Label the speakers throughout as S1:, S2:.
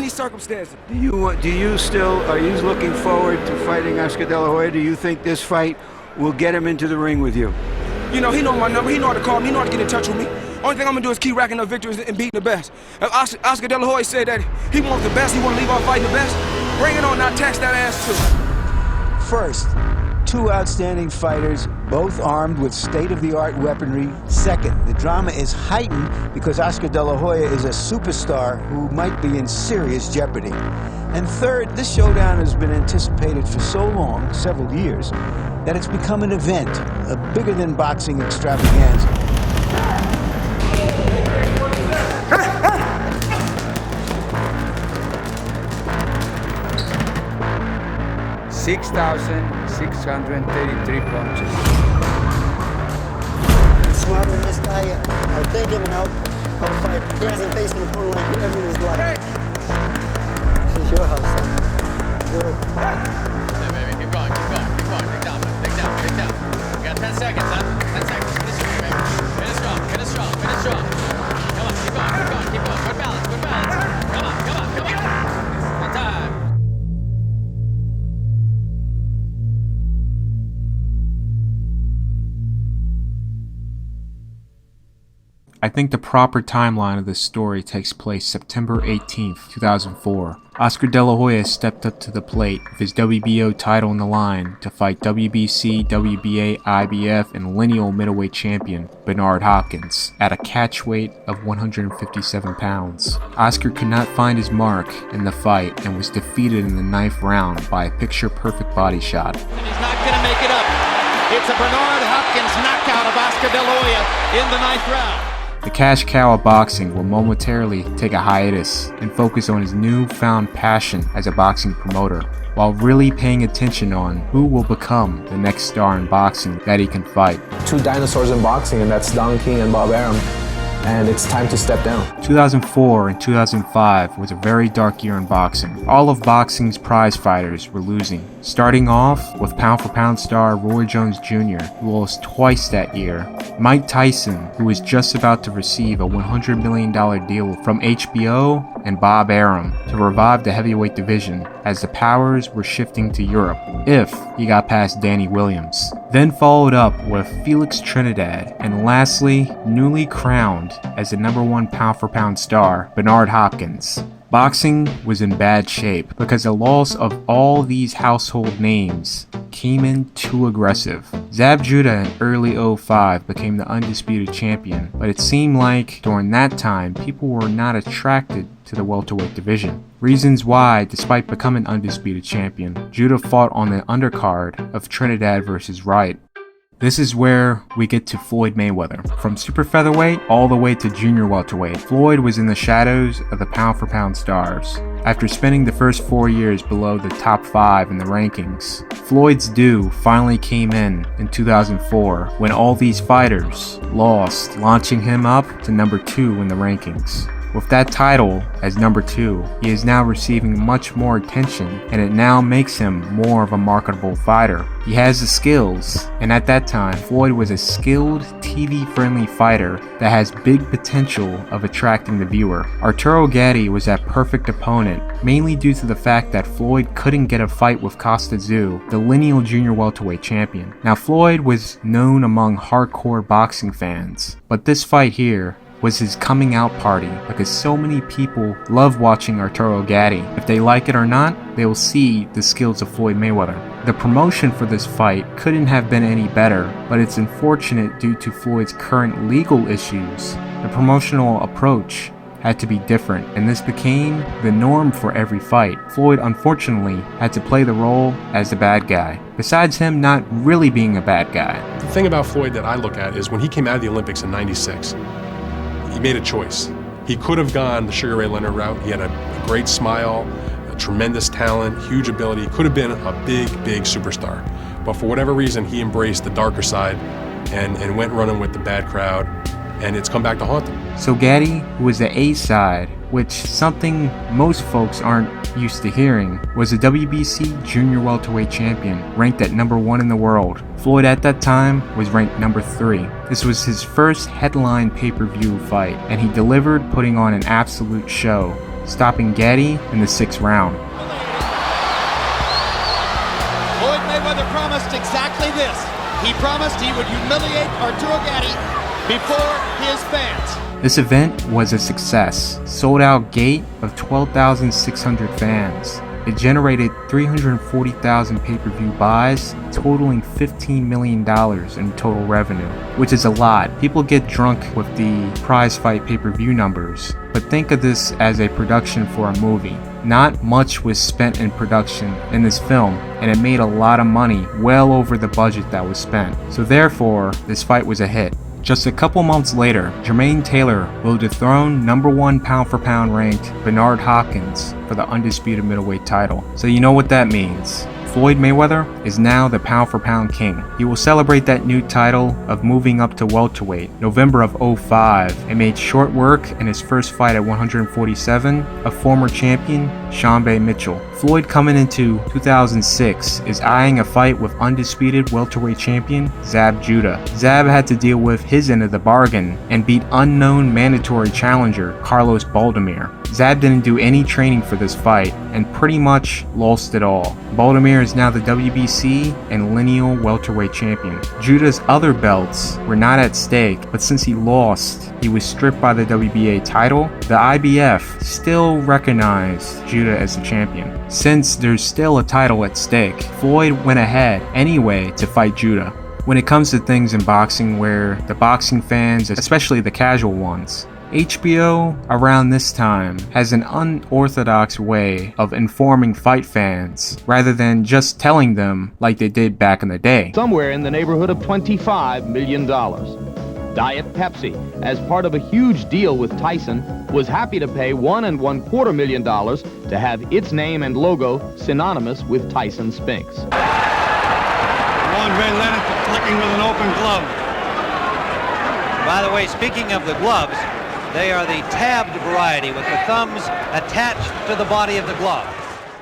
S1: any circumstances.
S2: Are you looking forward to fighting Oscar De La Hoya? Do you think this fight will get him into the ring with you?
S1: You know, he know my number, he know how to call me, he know how to get in touch with me. Only thing I'm gonna do is keep racking up victories and beating the best. If Oscar De La Hoya said that he wants the best, he wanna leave off fighting the best, bring it on, now tax that ass too.
S2: First, two outstanding fighters, both armed with state-of-the-art weaponry. Second, the drama is heightened because Oscar De La Hoya is a superstar who might be in serious jeopardy. And third, this showdown has been anticipated for so long, several years, that it's become an event, a bigger-than-boxing extravaganza.
S3: 6,633 punches.
S4: Smarter than this guy, I can't give him out. I'll fight. He hasn't faced an opponent like him ever in his life. This is your house, son.
S5: Yeah, baby, keep going. Take down. You got 10 seconds, huh? 10 seconds. Finish strong, baby. Finish strong. Come on, keep going. Good balance. Come on. One time.
S6: I think the proper timeline of this story takes place September 18th, 2004. Oscar De La Hoya stepped up to the plate with his WBO title on the line to fight WBC, WBA, IBF, and lineal middleweight champion Bernard Hopkins at a catch weight of 157 pounds. Oscar could not find his mark in the fight and was defeated in the 9th round by a picture-perfect body shot.
S5: And he's not going to make it up. It's a Bernard Hopkins knockout of Oscar De La Hoya in the 9th round.
S6: The cash cow of boxing will momentarily take a hiatus and focus on his newfound passion as a boxing promoter, while really paying attention on who will become the next star in boxing that he can fight.
S7: Two dinosaurs in boxing, and that's Don King and Bob Arum, and it's time to step down. 2004
S6: and 2005 was a very dark year in boxing. All of boxing's prize fighters were losing, starting off with pound-for-pound star Roy Jones Jr., who lost twice that year, Mike Tyson, who was just about to receive a $100 million deal from HBO, and Bob Arum to revive the heavyweight division as the powers were shifting to Europe, if he got past Danny Williams. Then followed up with Felix Trinidad, and lastly, newly crowned as the #1 pound-for-pound star, Bernard Hopkins. Boxing was in bad shape because the loss of all these household names came in too aggressive. Zab Judah in early 05 became the undisputed champion, but it seemed like during that time people were not attracted to the welterweight division. Reasons why, despite becoming undisputed champion, Judah fought on the undercard of Trinidad versus Wright. This is where we get to Floyd Mayweather. From super featherweight all the way to junior welterweight, Floyd was in the shadows of the pound-for-pound stars. After spending the first 4 years below the top 5 in the rankings, Floyd's due finally came in 2004 when all these fighters lost, launching him up to #2 in the rankings. With that title as #2, he is now receiving much more attention, and it now makes him more of a marketable fighter. He has the skills, and at that time, Floyd was a skilled, TV-friendly fighter that has big potential of attracting the viewer. Arturo Gatti was that perfect opponent, mainly due to the fact that Floyd couldn't get a fight with Costa Tszyu, the lineal junior welterweight champion. Now, Floyd was known among hardcore boxing fans, but this fight here was his coming out party because so many people love watching Arturo Gatti. If they like it or not, they will see the skills of Floyd Mayweather. The promotion for this fight couldn't have been any better, but it's unfortunate due to Floyd's current legal issues. The promotional approach had to be different, and this became the norm for every fight. Floyd unfortunately had to play the role as the bad guy, besides him not really being a bad guy.
S8: The thing about Floyd that I look at is when he came out of the Olympics in '96, he made a choice. He could have gone the Sugar Ray Leonard route. He had a great smile, a tremendous talent, huge ability. He could have been a big superstar. But for whatever reason, he embraced the darker side and went running with the bad crowd, and it's come back to haunt him.
S6: So Gatti, who was the A side, which something most folks aren't used to hearing, was a WBC junior welterweight champion, ranked at #1 in the world. Floyd at that time was ranked #3. This was his first headline pay-per-view fight, and he delivered, putting on an absolute show. stopping Gaddy in the 6th round.
S9: Floyd Mayweather promised exactly this. He promised he would humiliate Arturo Gatti before his fans.
S6: This event was a success. Sold out gate of 12,600 fans. It generated 340,000 pay-per-view buys, totaling $15 million in total revenue, which is a lot. People get drunk with the prize fight pay-per-view numbers, but think of this as a production for a movie. Not much was spent in production in this film, and it made a lot of money, well over the budget that was spent. So therefore, this fight was a hit. Just a couple months later, Jermaine Taylor will dethrone #1 pound-for-pound ranked Bernard Hopkins for the undisputed middleweight title. So you know what that means. Floyd Mayweather is now the pound-for-pound king. He will celebrate that new title of moving up to welterweight November of '05 and made short work in his first fight at 147 of former champion Sean Bay Mitchell. Floyd coming into 2006 is eyeing a fight with undisputed welterweight champion Zab Judah. Zab had to deal with his end of the bargain and beat unknown mandatory challenger Carlos Baldomir. Zab didn't do any training for this fight and pretty much lost it all. Baldomir is now the WBC and lineal welterweight champion. Judah's other belts were not at stake, but since he lost, he was stripped by the WBA title. The IBF still recognized Judah as the champion. Since there's still a title at stake, Floyd went ahead anyway to fight Judah. When it comes to things in boxing where the boxing fans, especially the casual ones, HBO around this time has an unorthodox way of informing fight fans rather than just telling them like they did back in the day.
S10: Somewhere in the neighborhood of $25 million. Diet Pepsi, as part of a huge deal with Tyson, was happy to pay $1.25 million to have its name and logo synonymous with Tyson Spinks.
S11: Andre Lennox is flicking with an open glove.
S12: By the way, speaking of the gloves, they are the tabbed variety with the thumbs attached to the body of the glove.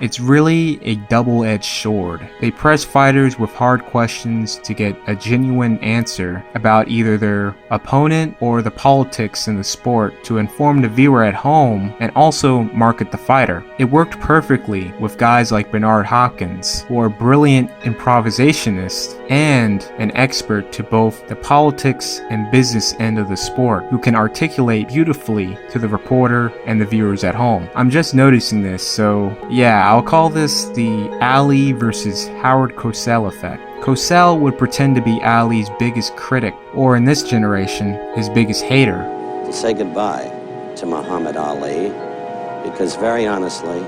S6: It's really a double-edged sword. They press fighters with hard questions to get a genuine answer about either their opponent or the politics in the sport to inform the viewer at home and also market the fighter. It worked perfectly with guys like Bernard Hopkins, who are brilliant improvisationists and an expert to both the politics and business end of the sport, who can articulate beautifully to the reporter and the viewers at home. I'm just noticing this, so yeah, I'll call this the Ali versus Howard Cosell effect. Cosell would pretend to be Ali's biggest critic, or in this generation, his biggest hater.
S13: To say goodbye to Muhammad Ali, because very honestly,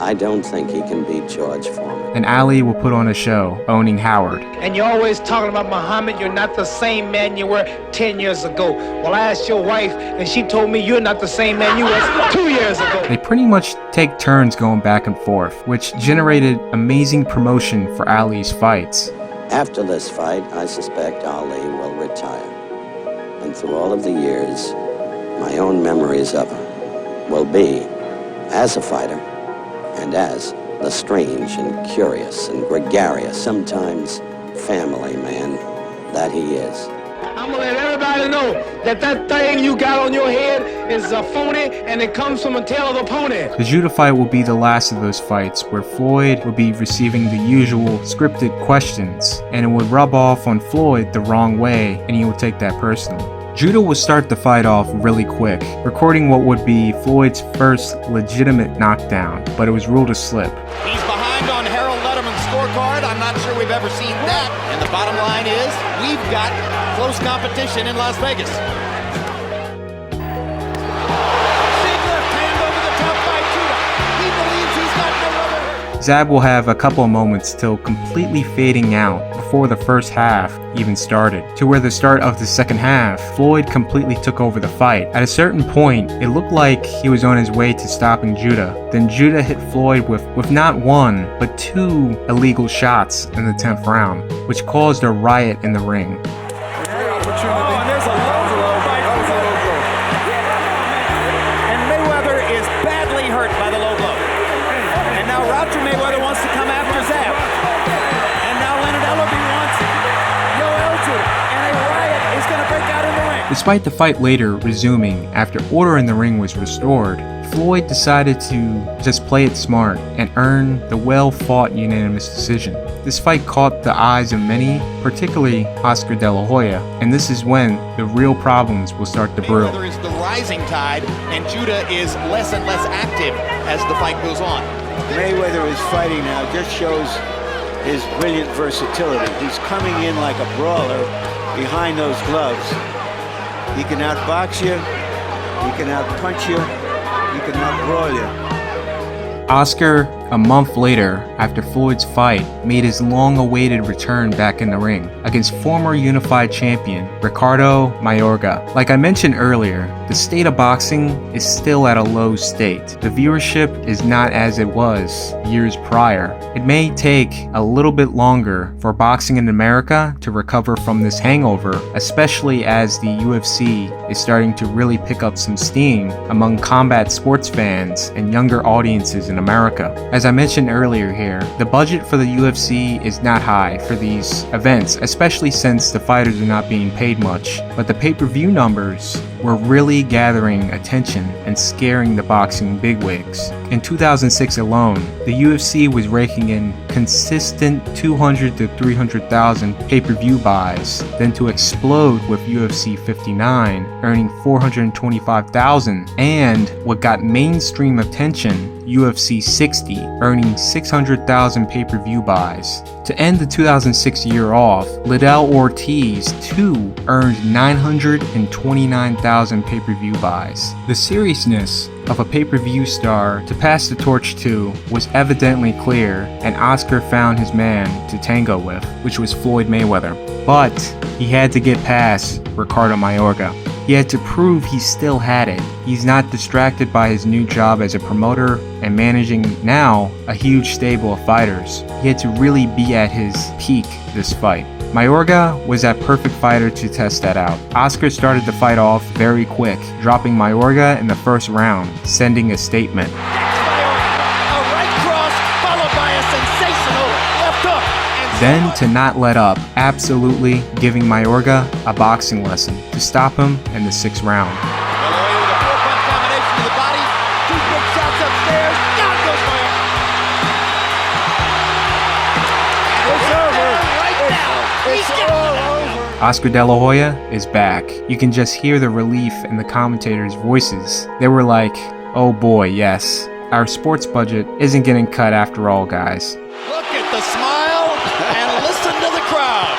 S13: I don't think he can beat George Foreman.
S6: And Ali will put on a show, owning Howard.
S14: And you're always talking about Muhammad, you're not the same man you were 10 years ago. Well, I asked your wife, and she told me you're not the same man you were 2 years ago.
S6: They pretty much take turns going back and forth, which generated amazing promotion for Ali's fights.
S13: After this fight, I suspect Ali will retire. And through all of the years, my own memories of him will be as a fighter and as the strange and curious and gregarious, sometimes family man that he is.
S14: I'm gonna let everybody know that that thing you got on your head is a phony and it comes from a tail of the pony.
S6: The Judah fight will be the last of those fights where Floyd will be receiving the usual scripted questions, and it would rub off on Floyd the wrong way and he will take that personally. Judah will start the fight off really quick, recording what would be Floyd's first legitimate knockdown, but it was ruled a slip.
S9: He's behind on Harold Letterman's scorecard. I'm not sure we've ever seen that. And the bottom line is, we've got close competition in Las Vegas.
S6: Zab will have a couple of moments till completely fading out before the first half even started, to where the start of the second half, Floyd completely took over the fight. At a certain point, it looked like he was on his way to stopping Judah. Then Judah hit Floyd with not one, but two illegal shots in the 10th round, which caused a riot in the ring.
S14: And Mayweather is badly hurt by the low blow. And now Roger Mayweather wants to come after Zab. And now Leonard Ellerbe wants Yoel to. And a riot is going to break out in the ring.
S6: Despite the fight later resuming after order in the ring was restored, Floyd decided to just play it smart and earn the well-fought unanimous decision. This fight caught the eyes of many, particularly Oscar De La Hoya, and this is when the real problems will start to brew.
S14: Mayweather is the rising tide, and Judah is less and less active as the fight goes on.
S2: Mayweather is fighting now, just shows his brilliant versatility. He's coming in like a brawler behind those gloves. He can outbox you, he can outpunch you, he can outbrawl you.
S6: Oscar, a month later, after Floyd's fight, made his long-awaited return back in the ring against former unified champion Ricardo Mayorga. Like I mentioned earlier, the state of boxing is still at a low state. The viewership is not as it was years prior. It may take a little bit longer for boxing in America to recover from this hangover, especially as the UFC is starting to really pick up some steam among combat sports fans and younger audiences in America. As I mentioned earlier here, the budget for the UFC is not high for these events, especially since the fighters are not being paid much, but the pay-per-view numbers were really gathering attention and scaring the boxing bigwigs. In 2006 alone, the UFC was raking in consistent 200 to 300,000 pay-per-view buys, then to explode with UFC 59 earning 425,000, and what got mainstream attention, UFC 60 earning 600,000 pay-per-view buys. To end the 2006 year off, Liddell Ortiz too earned 929,000 pay-per-view buys. The seriousness of a pay-per-view star to pass the torch to was evidently clear, and Oscar found his man to tango with, which was Floyd Mayweather. But he had to get past Ricardo Mayorga. He had to prove he still had it. He's not distracted by his new job as a promoter and managing now a huge stable of fighters. He had to really be at his peak this fight. Mayorga was that perfect fighter to test that out. Oscar started the fight off very quick, dropping Mayorga in the first round, sending a statement. Then, to not let up, absolutely giving Mayorga a boxing lesson to stop him in the 6th round. Oscar De La Hoya is back. You can just hear the relief in the commentators' voices. They were like, oh boy, yes, our sports budget isn't getting cut after all, guys.
S14: Look at the smile and listen to the crowd.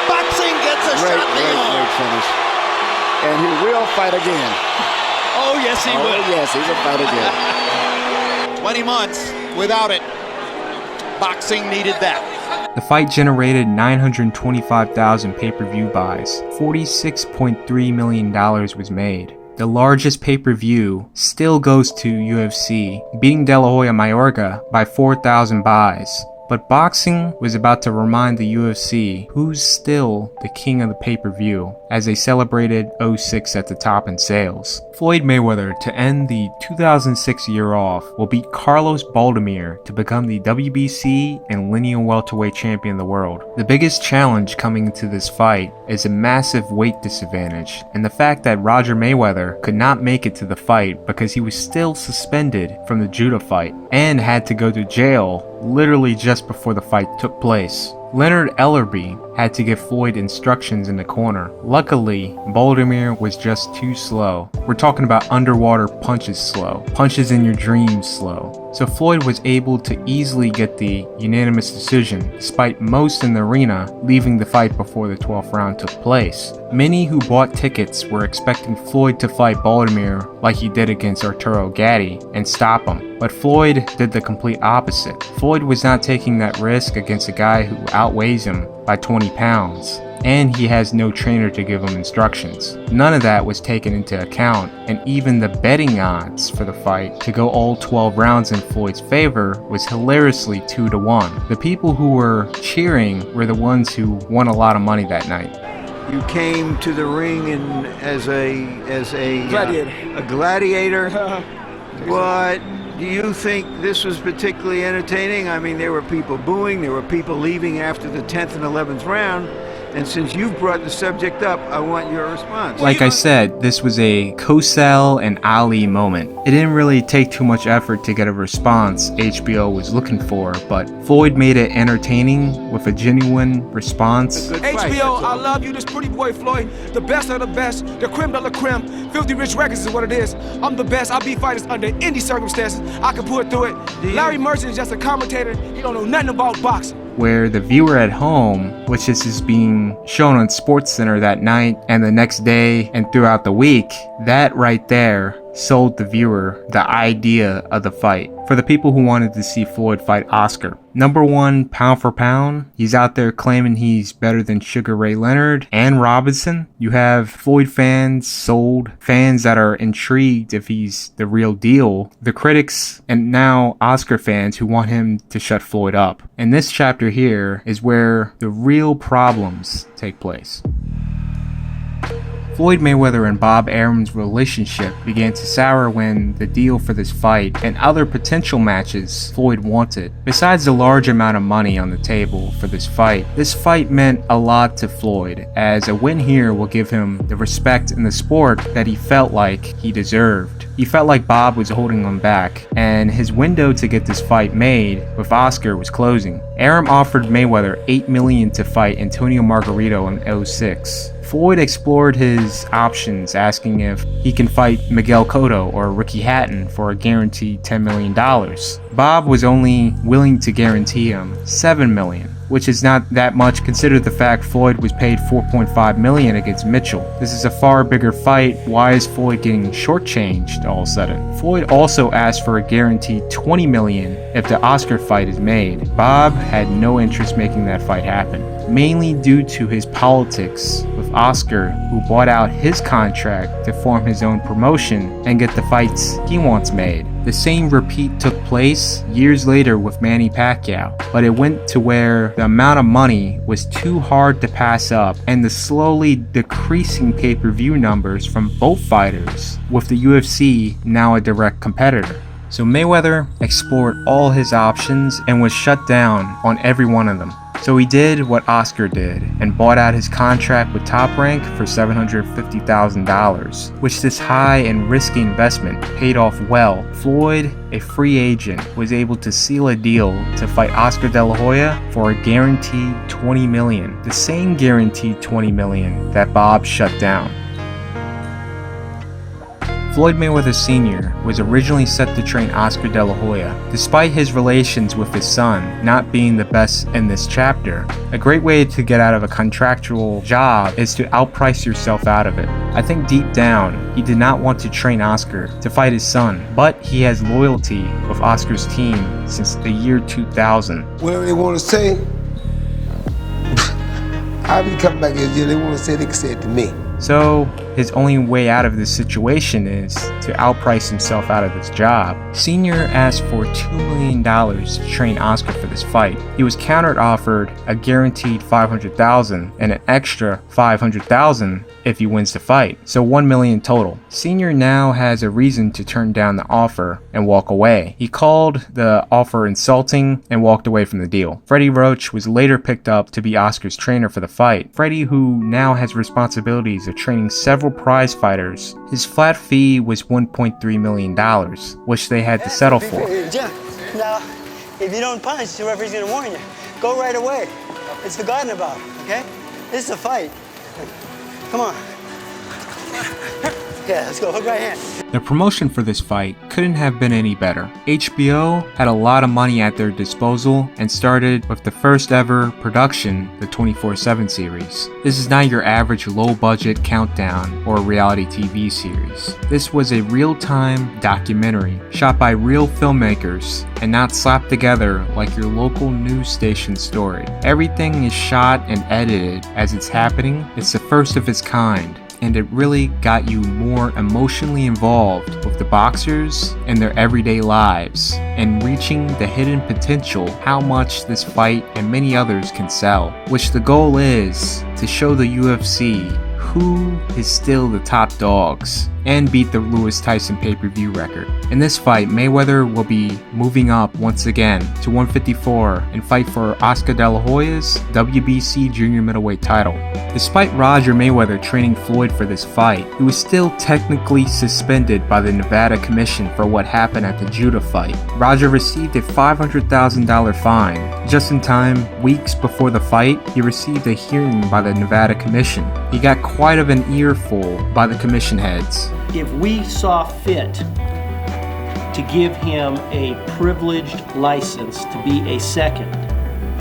S14: Boxing gets a shot in the arm.
S15: Great finish. And he will fight again.
S14: Oh, yes, he will.
S15: Yes, he will fight again.
S14: 20 months without it. Boxing needed that.
S6: The fight generated 925,000 pay-per-view buys. $46.3 million was made. The largest pay-per-view still goes to UFC, beating De La Hoya Mayorga by 4,000 buys. But boxing was about to remind the UFC who's still the king of the pay-per-view, as they celebrated 06 at the top in sales. Floyd Mayweather, to end the 2006 year off, will beat Carlos Baldomir to become the WBC and lineal welterweight champion of the world. The biggest challenge coming into this fight is a massive weight disadvantage, and the fact that Roger Mayweather could not make it to the fight because he was still suspended from the judo fight and had to go to jail literally just before the fight took place. Leonard Ellerby had to give Floyd instructions in the corner. Luckily, Baldomir was just too slow. We're talking about underwater punches slow, punches in your dreams slow. So Floyd was able to easily get the unanimous decision, despite most in the arena leaving the fight before the 12th round took place. Many who bought tickets were expecting Floyd to fight Baldomir like he did against Arturo Gatti and stop him, but Floyd did the complete opposite. Floyd was not taking that risk against a guy who outweighs him by 20 pounds, and he has no trainer to give him instructions. None of that was taken into account, and even the betting odds for the fight to go all 12 rounds in Floyd's favor was hilariously 2-1. The people who were cheering were the ones who won a lot of money that night.
S2: You came to the ring as a gladiator. What? Do you think this was particularly entertaining? I mean, there were people booing, there were people leaving after the 10th and 11th round, And since you've brought the subject up, I want your response.
S6: Like I said, this was a Cosell and Ali moment. It didn't really take too much effort to get a response HBO was looking for, but Floyd made it entertaining with a genuine response.
S1: HBO, I love you, this pretty boy Floyd. The best of the best, the creme de la creme. Filthy Rich Records is what it is. I'm the best. I beat fighters under any circumstances. I can put through it. Larry Merchant is just a commentator. He don't know nothing about boxing.
S6: Where the viewer at home, which is being shown on SportsCenter that night and the next day and throughout the week, that right there sold the viewer the idea of the fight. For the people who wanted to see Floyd fight Oscar. Number one, pound for pound, he's out there claiming he's better than Sugar Ray Leonard and Robinson. You have Floyd fans sold, fans that are intrigued if he's the real deal, the critics, and now Oscar fans who want him to shut Floyd up. And this chapter here is where the real problems take place. Floyd Mayweather and Bob Arum's relationship began to sour when the deal for this fight and other potential matches Floyd wanted. Besides the large amount of money on the table for this fight meant a lot to Floyd, as a win here will give him the respect in the sport that he felt like he deserved. He felt like Bob was holding him back, and his window to get this fight made with Oscar was closing. Arum offered Mayweather $8 million to fight Antonio Margarito in 2006. Floyd explored his options, asking if he can fight Miguel Cotto or Ricky Hatton for a guaranteed $10 million. Bob was only willing to guarantee him $7 million, which is not that much considering the fact Floyd was paid $4.5 million against Mitchell. This is a far bigger fight. Why is Floyd getting shortchanged all of a sudden? Floyd also asked for a guaranteed $20 million if the Oscar fight is made. Bob had no interest making that fight happen, mainly due to his politics with Oscar, who bought out his contract to form his own promotion and get the fights he wants made. The same repeat took place years later with Manny Pacquiao, but it went to where the amount of money was too hard to pass up and the slowly decreasing pay-per-view numbers from both fighters, with the UFC now a direct competitor. So Mayweather explored all his options and was shut down on every one of them. So he did what Oscar did and bought out his contract with Top Rank for $750,000, which this high and risky investment paid off well. Floyd, a free agent, was able to seal a deal to fight Oscar De La Hoya for a guaranteed $20 million, the same guaranteed $20 million that Bob shut down. Floyd Mayweather Sr. was originally set to train Oscar De La Hoya. Despite his relations with his son not being the best in this chapter, a great way to get out of a contractual job is to outprice yourself out of it. I think deep down, he did not want to train Oscar to fight his son, but he has loyalty with Oscar's team since the year 2000.
S16: Whatever they want to say, I'll be coming back here. They want to say, they can say it to me.
S6: So his only way out of this situation is to outprice himself out of this job. Senior asked for $2 million to train Oscar for this fight. He was counter-offered a guaranteed $500,000 and an extra $500,000 if he wins the fight, so $1 million total. Senior now has a reason to turn down the offer and walk away. He called the offer insulting and walked away from the deal. Freddie Roach was later picked up to be Oscar's trainer for the fight. Freddie, who now has responsibilities of training several prize fighters, his flat fee was $1.3 million, which they had to settle for.
S4: Now, if you don't punch, the referee's gonna warn you. Go right away. It's forgotten about, okay? This is a fight. Come on. Yeah, let's go, hook right hand.
S6: The promotion for this fight couldn't have been any better. HBO had a lot of money at their disposal and started with the first ever production, the 24/7 series. This is not your average low-budget countdown or reality TV series. This was a real-time documentary shot by real filmmakers and not slapped together like your local news station story. Everything is shot and edited as it's happening. It's the first of its kind, and it really got you more emotionally involved with the boxers and their everyday lives and reaching the hidden potential how much this fight and many others can sell, which the goal is to show the UFC who is still the top dogs and beat the Lewis Tyson pay-per-view record. In this fight, Mayweather will be moving up once again to 154 and fight for Oscar De La Hoya's WBC junior middleweight title. Despite Roger Mayweather training Floyd for this fight, he was still technically suspended by the Nevada Commission for what happened at the Judah fight. Roger received a $500,000 fine. Just in time, weeks before the fight, he received a hearing by the Nevada Commission. He got quite of an earful by the commission heads.
S17: If we saw fit to give him a privileged license to be a second,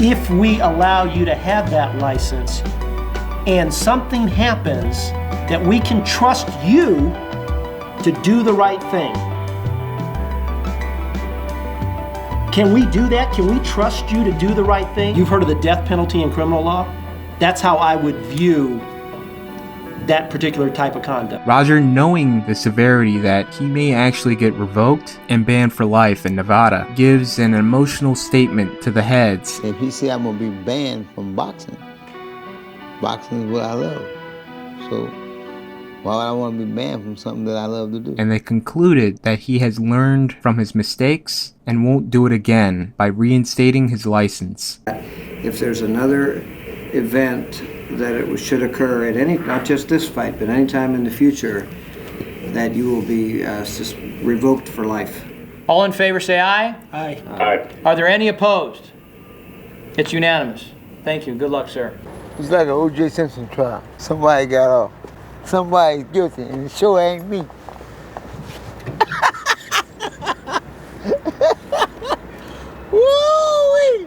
S17: if we allow you to have that license and something happens that we can trust you to do the right thing, can we do that? Can we trust you to do the right thing? You've heard of the death penalty in criminal law? That's how I would view that particular type of conduct.
S6: Roger, knowing the severity that he may actually get revoked and banned for life in Nevada, gives an emotional statement to the heads.
S15: If he say I'm gonna be banned from boxing, boxing is what I love. So why would I want to be banned from something that I love to do?
S6: And they concluded that he has learned from his mistakes and won't do it again by reinstating his license.
S18: If there's another event that it should occur at any, not just this fight, but any time in the future, that you will be revoked for life.
S5: All in favor say aye.
S17: Aye.
S5: Aye. Are there any opposed? It's unanimous. Thank you. Good luck, sir.
S16: It's like an O.J. Simpson trial. Somebody got off. Somebody's guilty, and it sure ain't me. Woo-wee!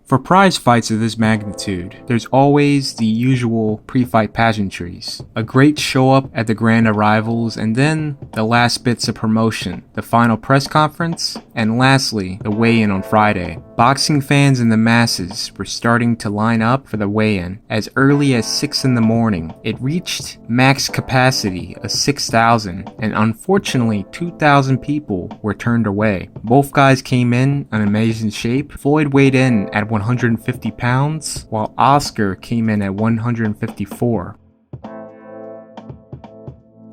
S6: For prize fights of this magnitude, there's always the usual pre-fight pageantries. A great show up at the grand arrivals, and then the last bits of promotion, the final press conference, and lastly, the weigh-in on Friday. Boxing fans and the masses were starting to line up for the weigh-in as early as 6 in the morning. It reached max capacity of 6,000, and unfortunately 2,000 people were turned away. Both guys came in amazing shape. Floyd weighed in at 150 pounds, while Oscar came in at 154.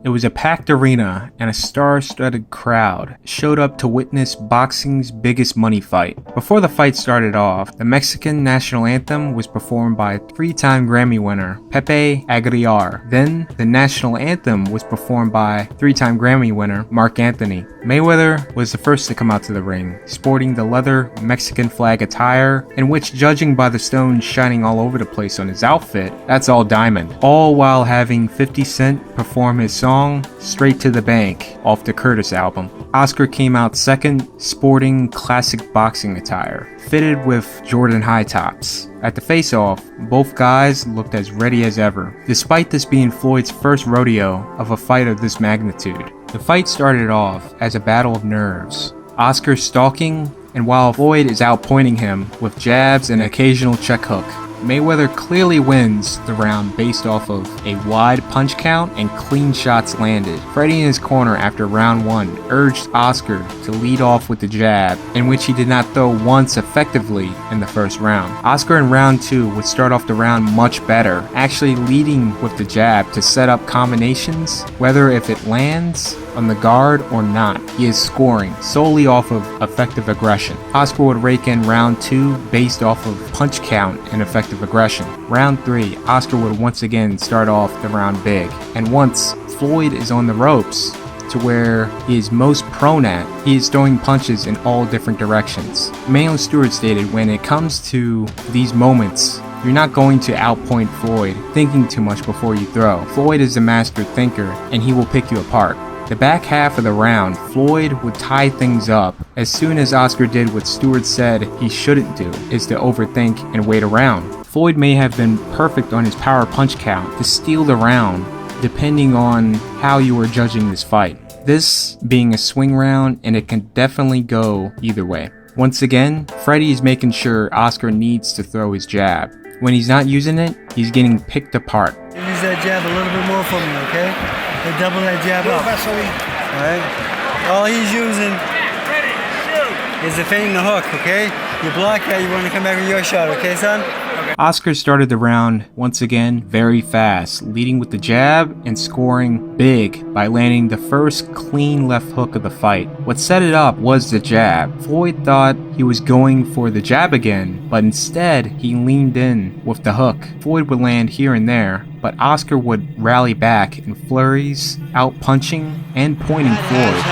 S6: It was a packed arena, and a star-studded crowd showed up to witness boxing's biggest money fight. Before the fight started off, the Mexican national anthem was performed by 3-time Grammy winner Pepe Aguilar. Then, the national anthem was performed by 3-time Grammy winner Mark Anthony. Mayweather was the first to come out to the ring, sporting the leather Mexican flag attire, in which, judging by the stones shining all over the place on his outfit, that's all diamond. All while having 50 Cent perform his song Straight to the Bank off the Curtis album. Oscar came out second, sporting classic boxing attire, fitted with Jordan high tops. At the face-off, both guys looked as ready as ever, despite this being Floyd's first rodeo of a fight of this magnitude. The fight started off as a battle of nerves. Oscar stalking, and while Floyd is outpointing him with jabs and occasional check hook, Mayweather clearly wins the round based off of a wide punch count and clean shots landed. Freddie in his corner after round 1 urged Oscar to lead off with the jab, in which he did not throw once effectively in the first round. Oscar in round 2 would start off the round much better, actually leading with the jab to set up combinations, whether if it lands on the guard or not. He is scoring solely off of effective aggression. Oscar would rake in round 2 based off of punch count and effective aggression. Round 3, Oscar would once again start off the round big. And once Floyd is on the ropes to where he is most prone at, he is throwing punches in all different directions. Mayo Stewart stated, when it comes to these moments, you're not going to outpoint Floyd thinking too much before you throw. Floyd is a master thinker, and he will pick you apart. The back half of the round, Floyd would tie things up as soon as Oscar did what Stewart said he shouldn't do, is to overthink and wait around. Floyd may have been perfect on his power punch count to steal the round, depending on how you are judging this fight. This being a swing round, and it can definitely go either way. Once again, Freddie is making sure Oscar needs to throw his jab. When he's not using it, he's getting picked apart.
S4: Use that jab a little bit more for me, okay? They double that jab up. Alright? All he's using is defending the hook, okay? You block that, you want to come back with your shot, okay, son?
S5: Okay.
S6: Oscar started the round once again very fast, leading with the jab and scoring big by landing the first clean left hook of the fight. What set it up was the jab. Floyd thought he was going for the jab again, but instead he leaned in with the hook. Floyd would land here and there, but Oscar would rally back in flurries, out punching and pointing forward.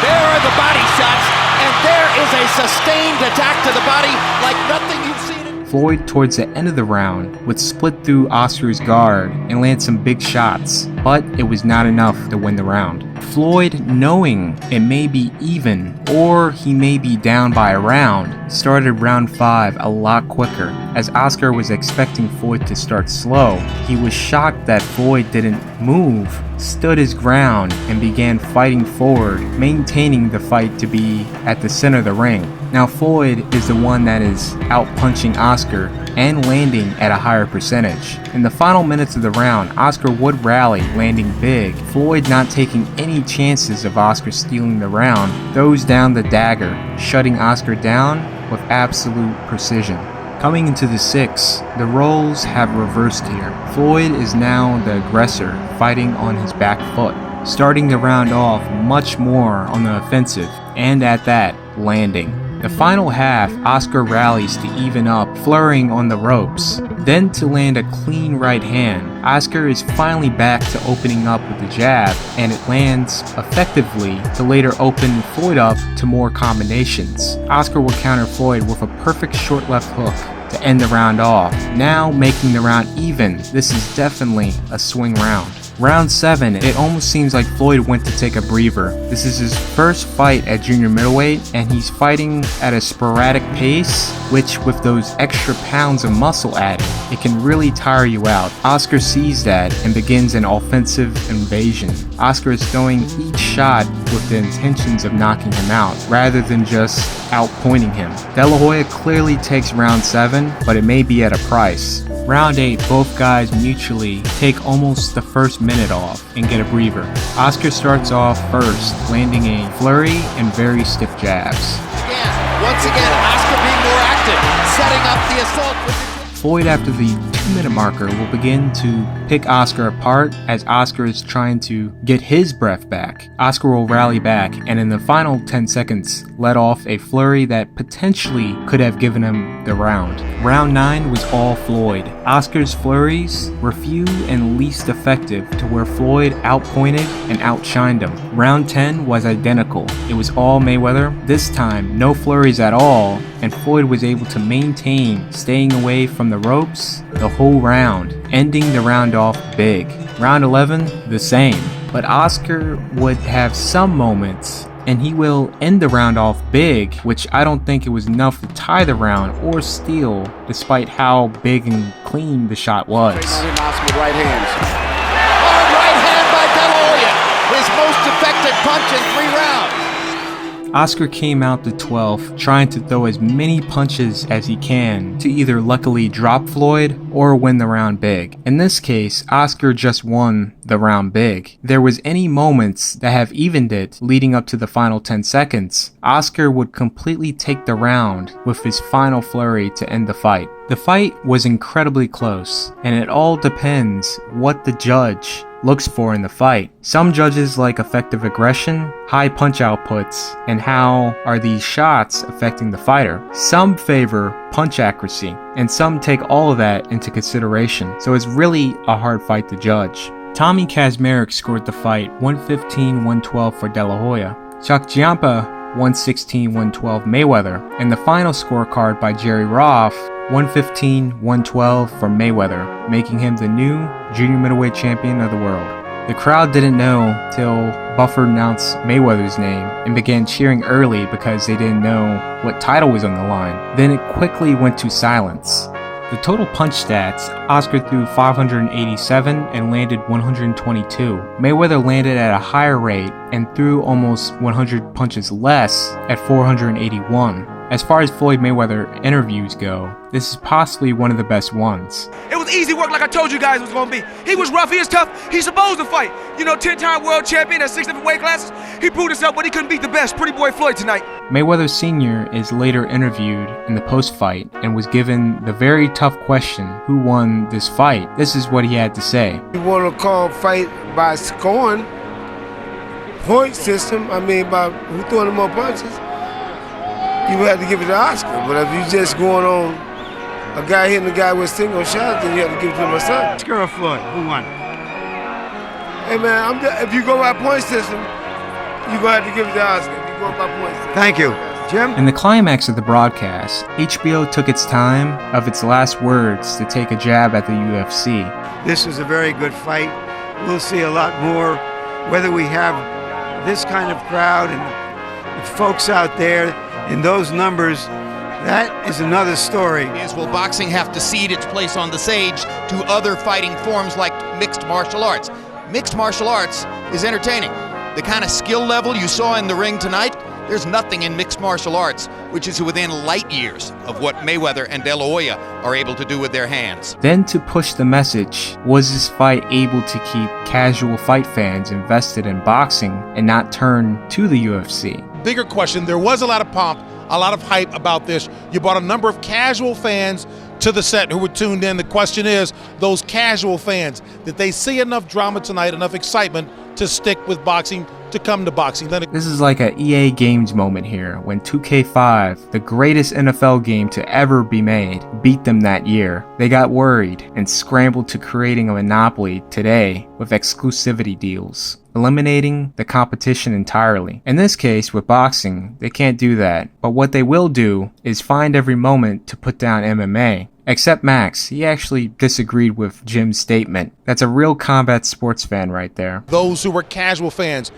S14: There are the body shots, and there is a sustained attack to the body like nothing you've seen.
S6: Floyd, towards the end of the round, would split through Oscar's guard and land some big shots, but it was not enough to win the round. Floyd, knowing it may be even or he may be down by a round, started round 5 a lot quicker. As Oscar was expecting Floyd to start slow, he was shocked that Floyd didn't move, stood his ground, and began fighting forward, maintaining the fight to be at the center of the ring. Now Floyd is the one that is out-punching Oscar and landing at a higher percentage. In the final minutes of the round, Oscar would rally, landing big. Floyd, not taking any chances of Oscar stealing the round, throws down the dagger, shutting Oscar down with absolute precision. Coming into the 6th, the roles have reversed here. Floyd is now the aggressor, fighting on his back foot, starting the round off much more on the offensive, and at that, landing. The final half, Oscar rallies to even up, flurrying on the ropes, then to land a clean right hand. Oscar is finally back to opening up with the jab, and it lands effectively to later open Floyd up to more combinations. Oscar will counter Floyd with a perfect short left hook to end the round off, now making the round even. This is definitely a swing round. Round 7, it almost seems like Floyd went to take a breather. This is his first fight at junior middleweight, and he's fighting at a sporadic pace, which with those extra pounds of muscle added, it can really tire you out. Oscar sees that and begins an offensive invasion. Oscar is throwing each shot with the intentions of knocking him out, rather than just outpointing him. De La Hoya clearly takes round 7, but it may be at a price. Round 8, both guys mutually take almost the first minute off and get a breather. Oscar starts off first, landing a flurry and very stiff jabs.
S14: Once again, Oscar being more active, setting up the assault with the...
S6: Floyd, after the 2-minute marker, will begin to pick Oscar apart as Oscar is trying to get his breath back. Oscar will rally back and in the final 10 seconds let off a flurry that potentially could have given him the round. Round 9 was all Floyd. Oscar's flurries were few and least effective to where Floyd outpointed and outshined him. Round 10 was identical. It was all Mayweather. This time, no flurries at all, and Floyd was able to maintain staying away from the ropes the whole round, ending the round off big. Round 11, the same, but Oscar would have some moments and he will end the round off big, which I don't think it was enough to tie the round or steal, despite how big and clean the shot was.
S14: Right hands. Hard right hand by De La Hoya, his most effective punch in 3 rounds.
S6: Oscar came out the 12th, trying to throw as many punches as he can to either luckily drop Floyd or win the round big. In this case, Oscar just won the round big. There was any moments that have evened it leading up to the final 10 seconds. Oscar would completely take the round with his final flurry to end the fight. The fight was incredibly close, and it all depends what the judge looks for in the fight. Some judges like effective aggression, high punch outputs, and how are these shots affecting the fighter. Some favor punch accuracy, and some take all of that into consideration, so it's really a hard fight to judge. Tommy Kazmarek scored the fight 115-112 for De La Hoya. Chuck Giampa 116-112 Mayweather, and the final scorecard by Jerry Roth 115-112 for Mayweather, making him the new junior middleweight champion of the world. The crowd didn't know till Buffer announced Mayweather's name and began cheering early because they didn't know what title was on the line. Then it quickly went to silence. The total punch stats, Oscar threw 587 and landed 122. Mayweather landed at a higher rate and threw almost 100 punches less at 481. As far as Floyd Mayweather interviews go, this is possibly one of the best ones.
S1: It was easy work like I told you guys it was going to be. He was rough, he was tough, he's supposed to fight. You know, 10-time world champion at 6 different weight classes. He proved himself, but he couldn't beat the best, Pretty Boy Floyd tonight.
S6: Mayweather Sr. is later interviewed in the post-fight and was given the very tough question, who won this fight? This is what he had to say.
S19: You want to call fight by scoring, point system, by who throwing the more punches, you would have to give it to Oscar. But if you just going on a guy hitting a guy with single shots, then you have to give it to my son.
S2: Oscar or Floyd, who won?
S19: Hey man, if you go by point system, you're going to have to give it to Oscar. If you go by point system.
S2: Thank you. Jim?
S6: In the climax of the broadcast, HBO took its time of its last words to take a jab at the UFC.
S2: This was a very good fight. We'll see a lot more. Whether we have this kind of crowd and folks out there in those numbers, that is another story.
S9: Will boxing have to cede its place on the stage to other fighting forms like mixed martial arts? Mixed martial arts is entertaining. The kind of skill level you saw in the ring tonight, there's nothing in mixed martial arts which is within light years of what Mayweather and De La Hoya are able to do with their hands.
S6: Then to push the message, was this fight able to keep casual fight fans invested in boxing and not turn to the UFC?
S20: Bigger question, there was a lot of pomp, a lot of hype about this. You brought a number of casual fans to the set who were tuned in. The question is, those casual fans, did they see enough drama tonight, enough excitement to stick with boxing, to come to boxing?
S6: This is like a EA Games moment here, when 2K5, the greatest NFL game to ever be made, beat them that year. They got worried and scrambled to creating a monopoly today with exclusivity deals, eliminating the competition entirely. In this case, with boxing, they can't do that, but what they will do is find every moment to put down MMA. Except Max, he actually disagreed with Jim's statement. That's a real combat sports fan right there.
S20: Those who were casual fans,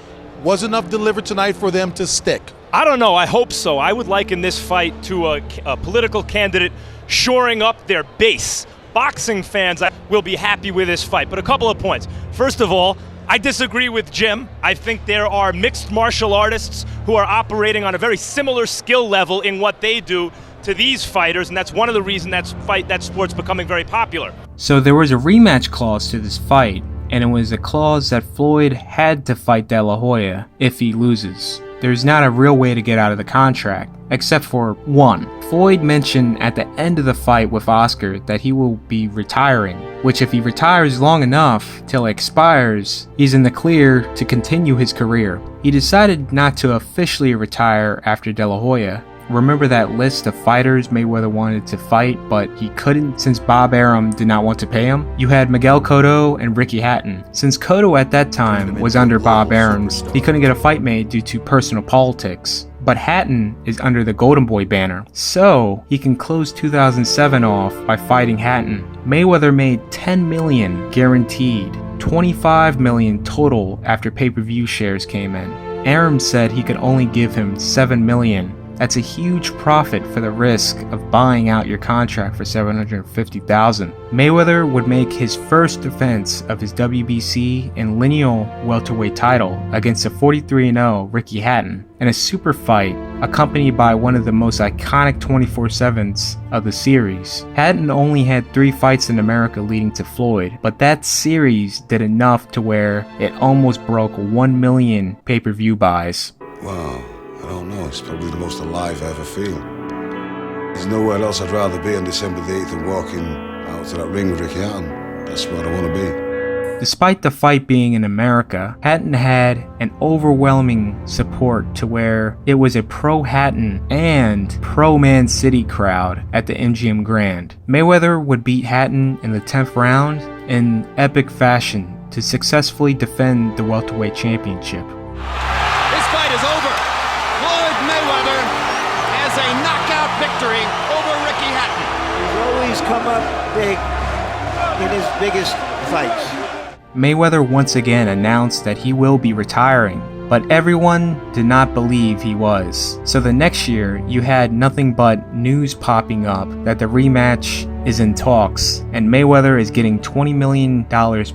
S20: was enough delivered tonight for them to stick?
S21: I don't know, I hope so. I would liken this fight to a political candidate shoring up their base. Boxing fans will be happy with this fight, but a couple of points. First of all, I disagree with Jim. I think there are mixed martial artists who are operating on a very similar skill level in what they do to these fighters, and that's one of the reasons that sport's becoming very popular.
S6: So there was a rematch clause to this fight, and it was a clause that Floyd had to fight De La Hoya if he loses. There's not a real way to get out of the contract, except for one. Floyd mentioned at the end of the fight with Oscar that he will be retiring, which if he retires long enough till it expires, he's in the clear to continue his career. He decided not to officially retire after De La Hoya. Remember that list of fighters Mayweather wanted to fight, but he couldn't since Bob Arum did not want to pay him? You had Miguel Cotto and Ricky Hatton. Since Cotto at that time was under Bob Arum's, he couldn't get a fight made due to personal politics. But Hatton is under the Golden Boy banner, so he can close 2007 off by fighting Hatton. Mayweather made $10 million guaranteed, $25 million total after pay-per-view shares came in. Arum said he could only give him $7 million. That's a huge profit for the risk of buying out your contract for $750,000. Mayweather would make his first defense of his WBC and lineal welterweight title against a 43-0 Ricky Hatton in a super fight accompanied by one of the most iconic 24/7s of the series. Hatton only had 3 fights in America leading to Floyd, but that series did enough to where it almost broke 1 million pay-per-view buys.
S22: Wow. I don't know, it's probably the most alive I ever feel. There's nowhere else I'd rather be on December the 8th than walking out to that ring with Ricky Hatton. That's where I want to be.
S6: Despite the fight being in America, Hatton had an overwhelming support to where it was a pro-Hatton and pro-Man City crowd at the MGM Grand. Mayweather would beat Hatton in the 10th round in epic fashion to successfully defend the welterweight championship.
S9: This fight is over. Floyd Mayweather has a knockout victory over Ricky Hatton.
S2: He's always come up big in his biggest fights.
S6: Mayweather once again announced that he will be retiring, but everyone did not believe he was. So the next year, you had nothing but news popping up that the rematch is in talks, and Mayweather is getting $20 million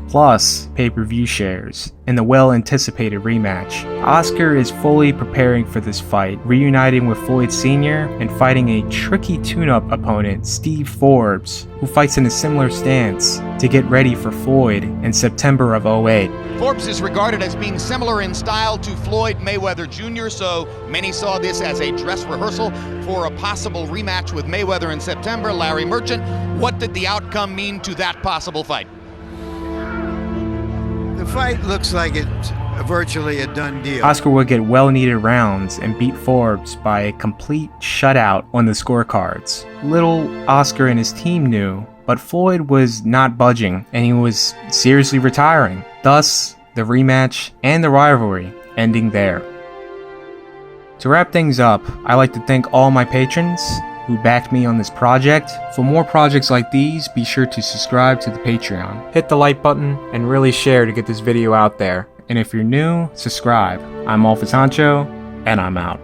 S6: plus pay-per-view shares in the well-anticipated rematch. Oscar is fully preparing for this fight, reuniting with Floyd Sr. and fighting a tricky tune-up opponent, Steve Forbes, who fights in a similar stance, to get ready for Floyd in September of '08.
S9: Forbes is regarded as being similar in style to Floyd Mayweather Jr., so many saw this as a dress rehearsal for a possible rematch with Mayweather in September. Larry Merchant, what did the outcome mean to that possible fight?
S2: The fight looks like it's virtually a done deal.
S6: Oscar would get well-needed rounds and beat Forbes by a complete shutout on the scorecards. Little Oscar and his team knew, but Floyd was not budging, and he was seriously retiring. Thus, the rematch and the rivalry ending there. To wrap things up, I'd like to thank all my patrons who backed me on this project. For more projects like these, be sure to subscribe to the Patreon. Hit the like button and really share to get this video out there. And if you're new, subscribe. I'm Alpha Sancho, and I'm out.